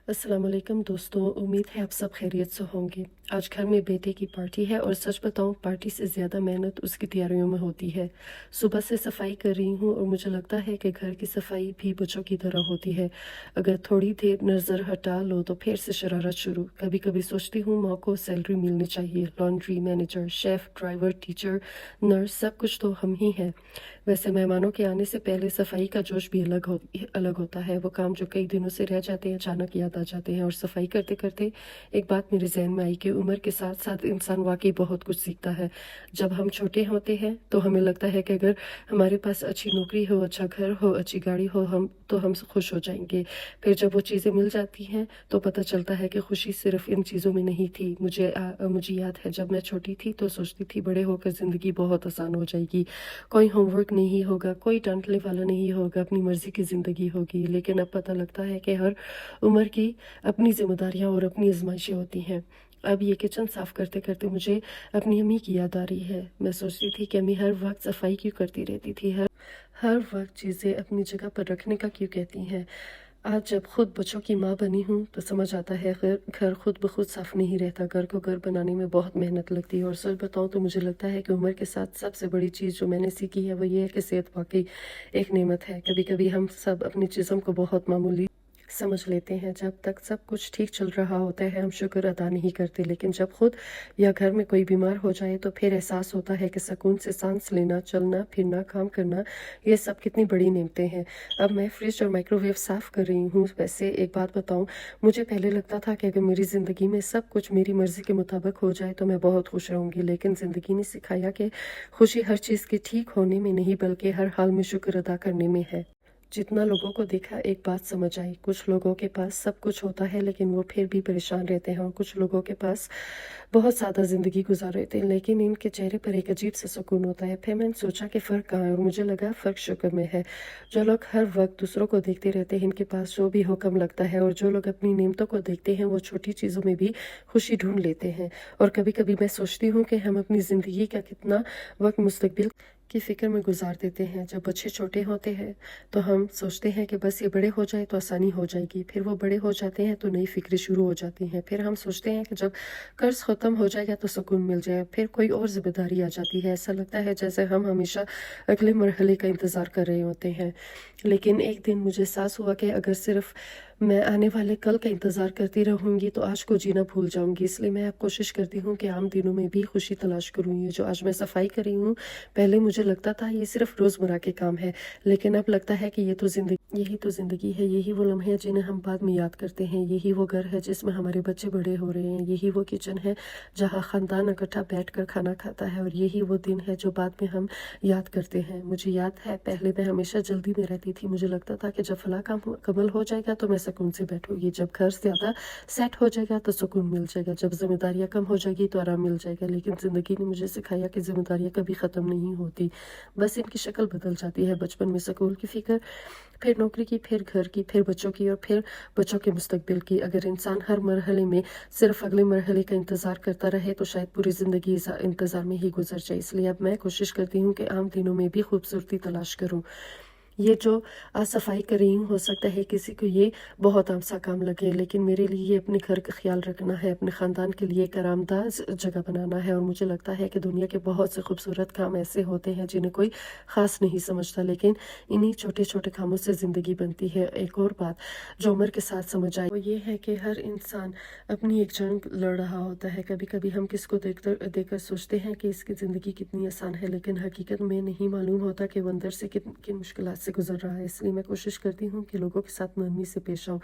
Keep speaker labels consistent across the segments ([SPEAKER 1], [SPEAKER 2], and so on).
[SPEAKER 1] अस्सलाम वालेकुम दोस्तों, उम्मीद है आप सब खैरियत से होंगे। आज घर में बेटे की पार्टी है और सच बताऊं, पार्टी से ज़्यादा मेहनत उसकी तैयारियों में होती है। सुबह से सफाई कर रही हूं और मुझे लगता है कि घर की सफाई भी बच्चों की तरह होती है। अगर थोड़ी देर नज़र हटा लो तो फिर से शरारत शुरू। कभी कभी सोचती हूँ माँ को सैलरी मिलनी चाहिए। Laundry manager, chef, driver, teacher, nurse, सब कुछ तो हम ही हैं। वैसे मेहमानों के आने से पहले सफाई का जोश भी अलग होता है। वो काम जो कई दिनों से रह जाते हैं अचानक याद आ जाते हैं। और सफाई करते करते एक बात मेरे जहन में आई कि उम्र के साथ साथ इंसान वाकई बहुत कुछ सीखता है। जब हम छोटे होते हैं तो हमें लगता है कि अगर हमारे पास अच्छी नौकरी हो, अच्छा घर हो, अच्छी गाड़ी हो, हम खुश हो जाएंगे। फिर जब वो चीज़ें मिल जाती हैं तो पता चलता है कि खुशी सिर्फ इन चीज़ों में नहीं थी। मुझे याद है जब मैं छोटी थी तो सोचती थी बड़े होकर ज़िंदगी बहुत आसान हो जाएगी। कोई होमवर्क नहीं होगा, कोई डांटने वाला नहीं होगा, अपनी मर्जी की ज़िंदगी होगी। लेकिन अब पता लगता है कि हर उम्र की अपनी जिम्मेदारियां और अपनी आजमाइशें होती हैं। अब ये किचन साफ करते करते मुझे अपनी अम्मी की याद आ रही है। मैं सोचती थी कि अम्मी हर वक्त सफाई क्यों करती रहती थी, हर वक्त चीज़ें अपनी जगह पर रखने का क्यों कहती हैं। आज जब खुद बच्चों की माँ बनी हूँ तो समझ आता है घर घर खुद ब खुद साफ नहीं रहता। घर को घर बनाने में बहुत मेहनत लगती है। और सच बताऊँ तो मुझे लगता है कि उम्र के साथ सबसे बड़ी चीज़ जो मैंने सीखी है वो ये है कि सेहत वाकई एक नेमत है। कभी कभी हम सब अपनी जिस्म को बहुत मामूली समझ लेते हैं। जब तक सब कुछ ठीक चल रहा होता है हम शुक्र अदा नहीं करते, लेकिन जब खुद या घर में कोई बीमार हो जाए तो फिर एहसास होता है कि सुकून से सांस लेना, चलना फिरना, काम करना, ये सब कितनी बड़ी नेमतें हैं। अब मैं फ्रिज और माइक्रोवेव साफ कर रही हूँ। वैसे एक बात बताऊँ, मुझे पहले लगता था कि अगर मेरी ज़िंदगी में सब कुछ मेरी मर्ज़ी के मुताबिक हो जाए तो मैं बहुत खुश रहूँगी। लेकिन ज़िंदगी ने सिखाया कि खुशी हर चीज़ के ठीक होने में नहीं बल्कि हर हाल में शुक्र अदा करने में है। जितना लोगों को देखा एक बात समझ आई, कुछ लोगों के पास सब कुछ होता है लेकिन वो फिर भी परेशान रहते हैं, और कुछ लोगों के पास बहुत सादा ज़िंदगी गुजार रहे थे लेकिन इनके चेहरे पर एक अजीब सा सुकून होता है। फिर मैंने सोचा कि फ़र्क कहाँ है, और मुझे लगा फ़र्क शुक्र में है। जो लोग हर वक्त दूसरों को देखते रहते हैं इनके पास जो भी हो कम लगता है, और जो लोग अपनी नेमतों को देखते हैं वो छोटी चीज़ों में भी खुशी ढूंढ लेते हैं। और कभी कभी मैं सोचती हूँ कि हम अपनी ज़िंदगी का कितना वक्त मुस्तकबिल की फ़िक्र में गुजार देते हैं। जब बच्चे छोटे होते हैं तो हम सोचते हैं कि बस ये बड़े हो जाए तो आसानी हो जाएगी। फिर वो बड़े हो जाते हैं तो नई फ़िक्रें शुरू हो जाती हैं। फिर हम सोचते हैं कि जब कर्ज़ ख़त्म हो जाएगा तो सुकून मिल जाए। फिर कोई और ज़िम्मेदारी आ जाती है। ऐसा लगता है जैसे हम हमेशा अगले मरहले का इंतज़ार कर रहे होते हैं। लेकिन एक दिन मुझे एहसास हुआ कि अगर सिर्फ मैं आने वाले कल का इंतज़ार करती रहूँगी तो आज को जीना भूल जाऊँगी। इसलिए मैं अब कोशिश करती हूँ कि आम दिनों में भी खुशी तलाश करूँ। ये जो आज मैं सफाई कर रही हूँ, पहले मुझे लगता था ये सिर्फ रोज़मर्रा के काम है, लेकिन अब लगता है कि यही तो ज़िंदगी है। यही वो लम्हे हैं जिन्हें हम बाद में याद करते हैं। यही वो घर है जिसमें हमारे बच्चे बड़े हो रहे हैं। यही वो किचन है जहाँ ख़ानदान इकट्ठा बैठकर खाना खाता है। और यही वो दिन है जो बाद में हम याद करते हैं। मुझे याद है पहले मैं हमेशा जल्दी में रहती थी। मुझे लगता था कि जब फला काम मुकम्मल हो जाएगा तो मैं सुकून से बैठूंगी, जब घर ज़्यादा सेट हो जाएगा तो सुकून मिल जाएगा, जब जिम्मेदारियाँ कम हो जाएगी तो आराम मिल जाएगा। लेकिन ज़िंदगी ने मुझे सिखाया कि जिम्मेदारियाँ कभी ख़त्म नहीं होती, बस इनकी शक्ल बदल जाती है। बचपन में स्कूल की फ़िक्र, फिर नौकरी की, फिर घर की, फिर बच्चों की, और फिर बच्चों के मुस्तकबिल की। अगर इंसान हर मरहले में सिर्फ अगले मरहले का इंतज़ार करता रहे तो शायद पूरी ज़िंदगी इंतज़ार में ही गुजर जाए। इसलिए अब मैं कोशिश करती हूँ कि आम दिनों में भी खूबसूरती तलाश करूँ। ये जो आज सफाई कर रही हूँ, हो सकता है किसी को ये बहुत आम सा काम लगे, लेकिन मेरे लिए अपने घर का ख्याल रखना है, अपने ख़ानदान के लिए एक आरामदाह जगह बनाना है। और मुझे लगता है कि दुनिया के बहुत से खूबसूरत काम ऐसे होते हैं जिन्हें कोई ख़ास नहीं समझता, लेकिन इन्हीं छोटे छोटे कामों से ज़िंदगी बनती है। एक और बात जो उम्र के साथ समझ आई वो ये है कि हर इंसान अपनी एक जंग लड़ रहा होता है। कभी कभी हम किसको देखकर सोचते हैं कि इसकी ज़िंदगी कितनी आसान है, लेकिन हकीकत में नहीं मालूम होता कि वो अंदर से किन मुश्किलात से गुजर रहा है। इसलिए मैं कोशिश करती हूँ कि लोगों के साथ नरमी से पेश आऊँ।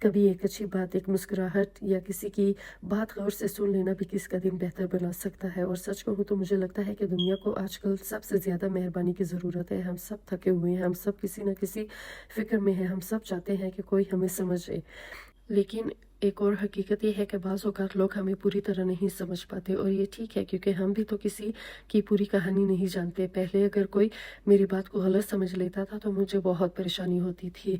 [SPEAKER 1] कभी एक अच्छी बात, एक मुस्कुराहट या किसी की बात गौर से सुन लेना भी किसी का दिन बेहतर बना सकता है। और सच कहूँ तो मुझे लगता है कि दुनिया को आजकल सबसे ज़्यादा मेहरबानी की ज़रूरत है। हम सब थके हुए हैं, हम सब किसी न किसी फ़िक्र में हैं, हम सब चाहते हैं कि कोई हमें समझे। लेकिन एक और हकीकत ये है कि बाज़ औक़ात लोग हमें पूरी तरह नहीं समझ पाते, और ये ठीक है क्योंकि हम भी तो किसी की पूरी कहानी नहीं जानते। पहले अगर कोई मेरी बात को गलत समझ लेता था तो मुझे बहुत परेशानी होती थी।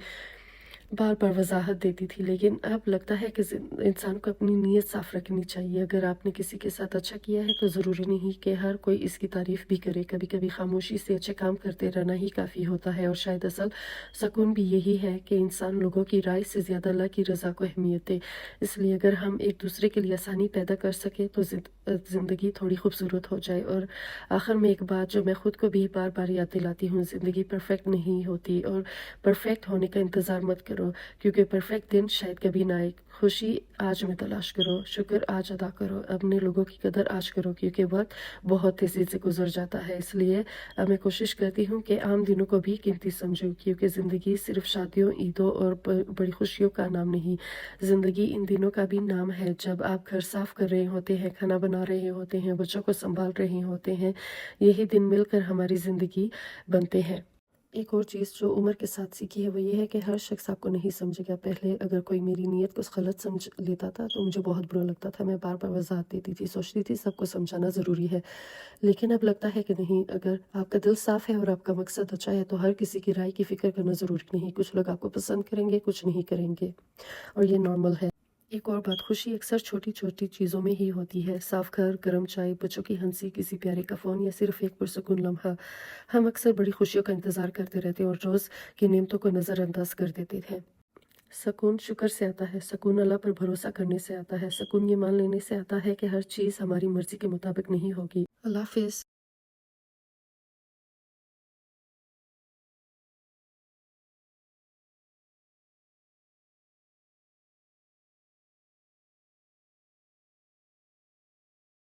[SPEAKER 1] बार बार वजाहत देती थी, लेकिन अब लगता है कि इंसान को अपनी नीयत साफ रखनी चाहिए। अगर आपने किसी के साथ अच्छा किया है तो ज़रूरी नहीं कि हर कोई इसकी तारीफ़ भी करे। कभी कभी खामोशी से अच्छे काम करते रहना ही काफ़ी होता है, और शायद असल सुकून भी यही है कि इंसान लोगों की राय से ज़्यादा अल्लाह की रज़ा को अहमियत दे। इसलिए अगर हम एक दूसरे के लिए आसानी पैदा कर सके तो ज़िंदगी थोड़ी खूबसूरत हो जाए। और आखिर में एक बात जो मैं ख़ुद को भी बार बार याद दिलाती हूँ, ज़िंदगी परफेक्ट नहीं होती, और परफेक्ट होने का इंतज़ार मत करो, क्योंकि परफेक्ट दिन शायद कभी ना आए। खुशी आज में तलाश करो, शुक्र आज अदा करो, अपने लोगों की कदर आज करो, क्योंकि वक्त बहुत तेज़ी से गुजर जाता है। इसलिए मैं कोशिश करती हूँ कि आम दिनों को भी कीमती समझूं, क्योंकि ज़िंदगी सिर्फ शादियों, ईदों और बड़ी खुशियों का नाम नहीं, ज़िंदगी इन दिनों का भी नाम है जब आप घर साफ कर रहे होते हैं, खाना बना रहे होते हैं, बच्चों को संभाल रहे होते हैं। यही दिन मिलकर हमारी ज़िंदगी बनते हैं। एक और चीज़ जो उम्र के साथ सीखी है वो ये है कि हर शख्स आपको नहीं समझेगा। पहले अगर कोई मेरी नीयत को गलत समझ लेता था तो मुझे बहुत बुरा लगता था, मैं बार बार वजाहत देती थी, सोचती थी सबको समझाना ज़रूरी है। लेकिन अब लगता है कि नहीं, अगर आपका दिल साफ़ है और आपका मकसद अच्छा है तो हर किसी की राय की फ़िक्र करना ज़रूरी नहीं। कुछ लोग आपको पसंद करेंगे, कुछ नहीं करेंगे, और ये नॉर्मल है। एक और बात, खुशी अक्सर छोटी छोटी चीज़ों में ही होती है। साफ घर, गर्म चाय, बच्चों की हंसी, किसी प्यारे का फ़ोन, या सिर्फ एक पुरसुकून लम्हा। हम अक्सर बड़ी खुशियों का इंतज़ार करते रहते हैं और रोज़ की नेमतों को नज़रअंदाज कर देते हैं। सुकून शुक्र से आता है, सुकून अल्लाह पर भरोसा करने से आता है, सुकून ये मान लेने से आता है कि हर चीज़ हमारी मर्ज़ी के मुताबिक नहीं होगी। अल्लाह हाफ़िज़।